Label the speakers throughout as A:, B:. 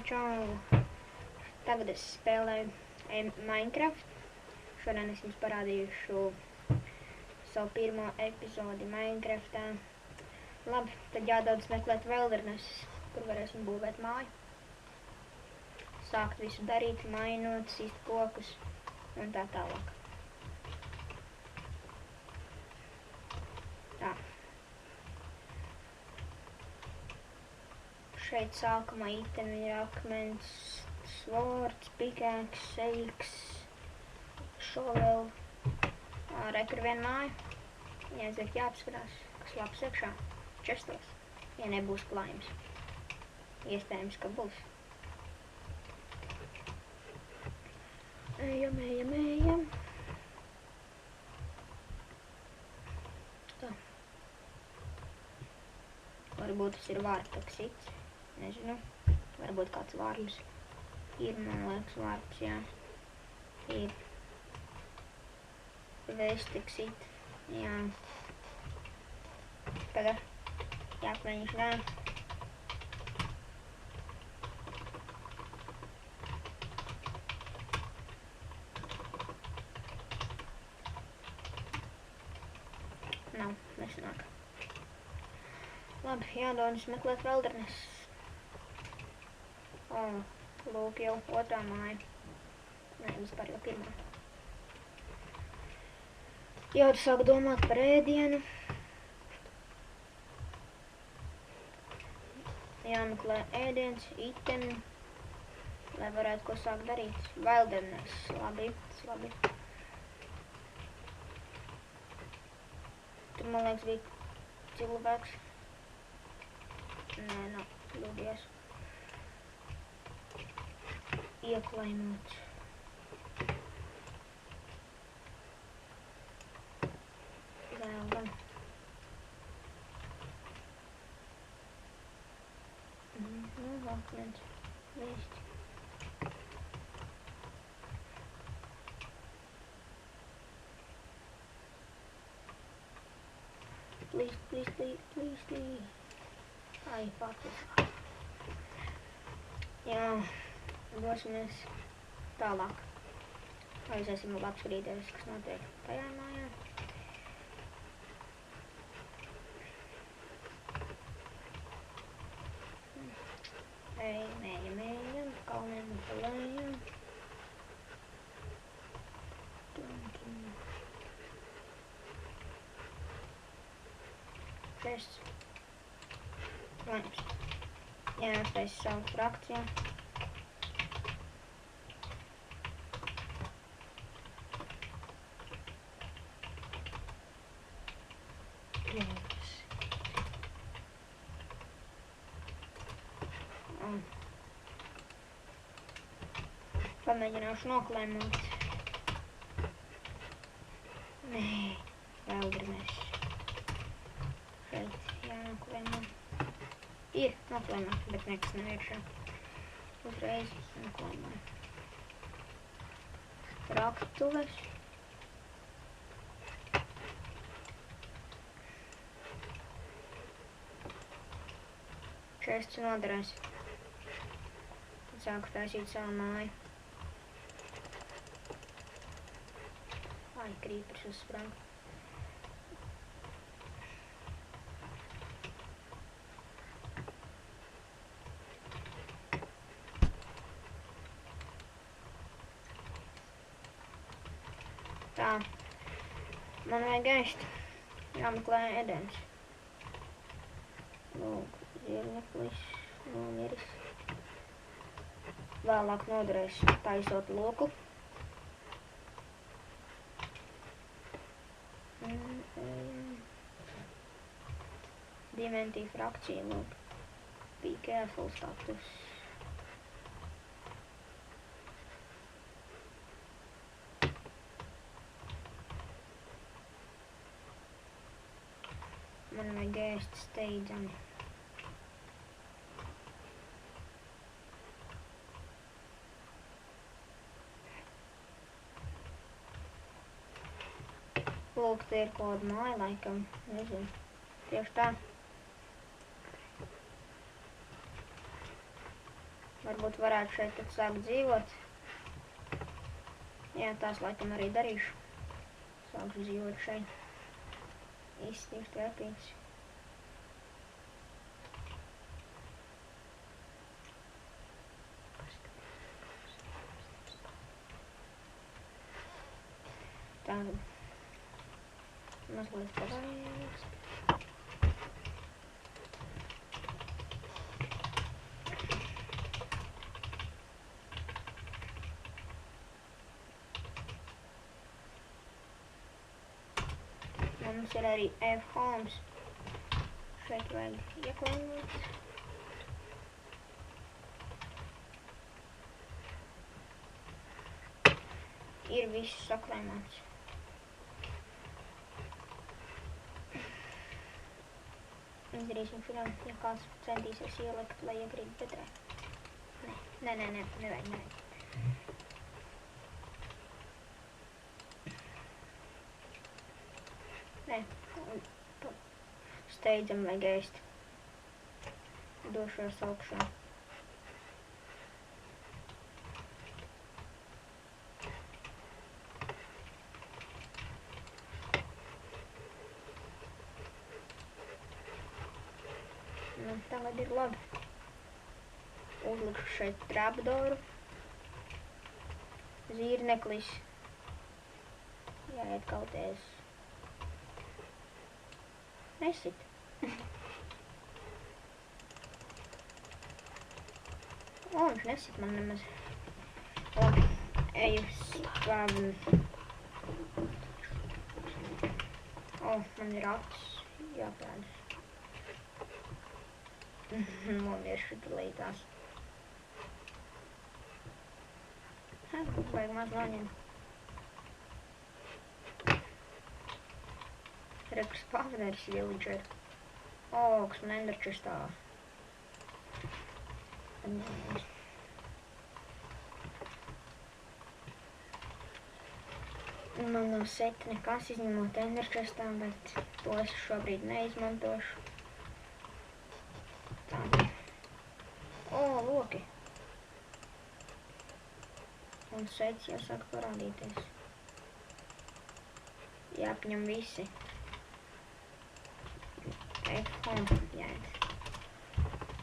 A: čau! Tagad es spēlēju Minecraft. Šodien es jums parādīšu savu pirmo epizodi Minecraftā. Labi, tad jādodas meklēt Wilderness, kur varēsim būvēt māju. Sākt visu darīt, mainot, sist kokus un tā tālāk. Tā. Šeit sākumā itemi ir akmens, svords, pikēks, seiks, šovel. Re, kur vien māja. Jāiziet jāapskarās, kas labs iekšā. Čestos, ja nebūs klājums. Iespējams, ka būs. Ejam. Tā. Varbūt tas ir vārtaksits. Nezinu. Varbūt kāds vārlis. Ir, man liekas, vārds, jā. Ir. Vestiksit. Jā. Tagad jāpēņš gan. Nav, nesanāk. Labi, jādodas meklēt Wilderness. Lūk, jau otrā māja. Nē, vispār jau pirmā. Jau sāku domāt par ēdienu. Jāmeklē ēdiens, itemi, lai varētu ko sākt darīt. Wilderness, labi. Tur, man liekas, bija cilvēks. Nē, nav, lūdies. Ieklainots. Vēl gan. Akmens. Visti. Please. Ai, patis. Jā, dosimies tālāk. Aiziesim vēl apskatīties, kas notiek tajā mājā. Ejam, kalniem un palējam. Čests. Klājums. Jāuztais savu frakciju. Pamēģināšu noklaimot. Nē, Wilderness. Šeit jānoklaimo. Ir noklaimot, bet nekas nav iekšā. Uzreiz noklaimo. Raktuves. Čests noderēs. Tad sāku taisīt savu māju. Ai, krīpers uzsprang. Tā. Man vajag ēst. Jāmeklē ēdienas. Lūk, zirneklis, nomiris. Vēlāk noderēs taisot loku. Dimenti frakcija, lūk. Be careful status. Man vajag ēst steidzami. Lūk, te ir kaut kāda māja, laikam. Nezinu. Tieši tā. Varbūt varētu šeit tad sākt dzīvot. Jā, tās laikam arī darīšu. Sākšu dzīvot šeit. Izstīvst vērtīgs. Tātad mazliet pavājās. Mums ir arī F-homes. Šeit vajag ieklājot. Ir viss saklēmāts. Izdarīsim šodien, ja kāds centīsies ielikt, lai iekrīt bedrē. Nevajag. Nē, steidzam vajag ēst. Došos augšā. Nu, tagad ir labi. Uzlikšu šeit trapdoru. Zīrneklis. Jāiet kautēs. Nesit. O, viņš nesit man nemaz. Labi, eju spāvim. O, man ir acis jāpēdas. Nomiršu tulītās. Vajag maz noņemt. Reku spavneris villager. O, kas man enderčestā. Man nav seta nekas izņemot enderčestā, bet to es šobrīd neizmantošu. O, loki. Un sets jau sāk parādīties. Jāapņem visi. F-home jāiet.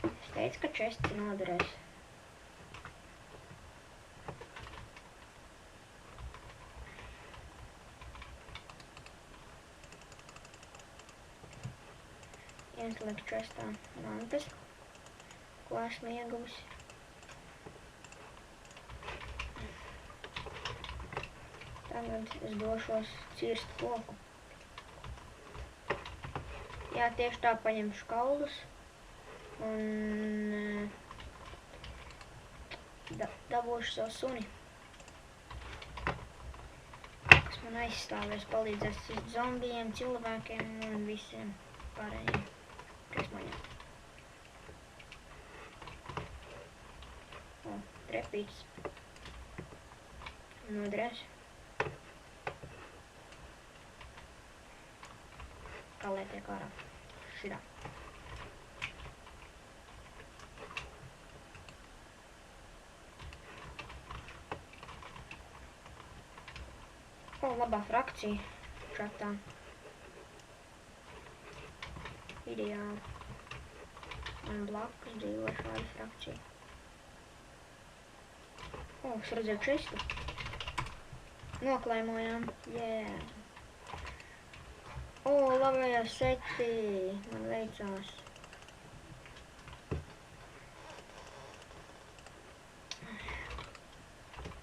A: Es teicu, ka čests noderēs. Ieslēgt čestā mantas, ko esmu ieguvusi. Tagad es došos cirst koku. Jā, tieši tā paņemšu kaulus un dabūšu savu suni, kas man aizstāvēs, palīdzēs zombijiem, cilvēkiem un visiem pārējiem, kas man ir. O, trepīts. Noderēs. Kā lai tiek ārā. Šitā. O, labā frakcija čatā. Ideāli. Man blakus dzīvo šāda frakcija. O, es redzēju čestu. Noklaimojām. Yeah. O, labajā seti. Man veicās.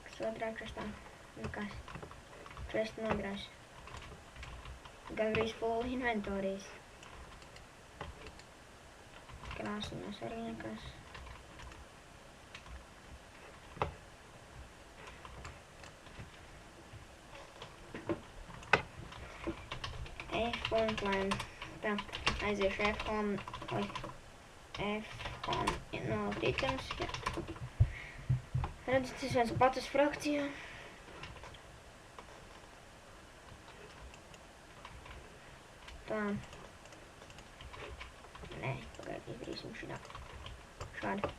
A: Kas otrā čestā? Nekas. Česti nogrās. Gandrīz full inventorijas. Krāsumās arī nekas. F-home plan. Tā, aiziešu F-home. F-home nav ticams. Redzat, tas viens patas frakcijā. Tā. Nē, pagaid, izdarīsim šitā. Šādi.